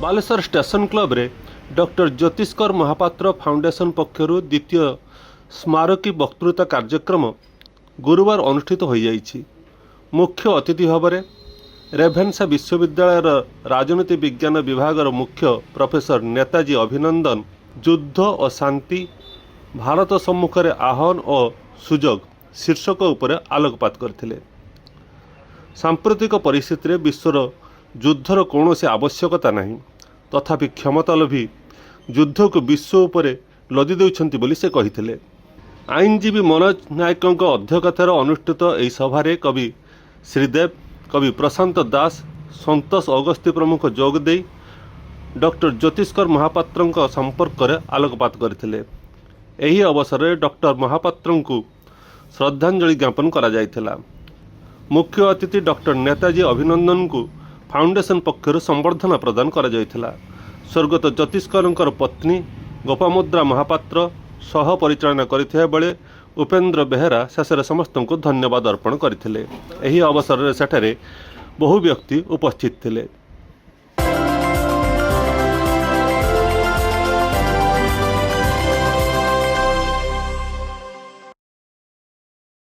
Baleshwar station club रे doctor ज्योतिष्कर Mahapatra foundation पक्षरु द्वितीय स्मारकी वक्तृता कार्यक्रम गुरुवार अनुष्ठित हो जाइछि। मुख्य अतिथि भाव में रेभेन्सा विश्वविद्यालय राजनीति विज्ञान विभाग मुख्य प्रोफेसर नेताजी अभिनंदन युद्ध और शांति भारत सम्मुख में आह्वान और सुजोग शीर्षक उपर आलोकपात करथिले। सांप्रतिक परिस्थिति में विश्वर युद्धर कौन से आवश्यकता नहीं, तथापि क्षमतालोभी युद्ध को विश्व उपर लदी देउछंती बोली से कहिथिले। आईनजीवी मनोज नायक अध्यक्षतार अनुष्ठित यह सभारे कवि श्रीदेव, कवि प्रशांत दास, संतोष अगस्ती प्रमुख जोगदे डॉक्टर ज्योतिष्कर महापात्र संपर्क में आलोकपात करथिले। एही अवसर में डॉक्टर महापात्र को श्रद्धांजलि ज्ञापन करा जायथिला। मुख्य अतिथि डॉक्टर नेताजी अभिनंदन को फाउंडेशन पक्षर संबर्धना प्रदान करा जायथिला। स्वर्गत ज्योतिष्कर पत्नी गोपामुद्रा महापात्र सह परिचालना करथिया बेले उपेंद्र बेहेरा शेष समस्त को धन्यवाद अर्पण करथिले। एही अवसर में सेठारे बहु व्यक्ति उपस्थित थिले।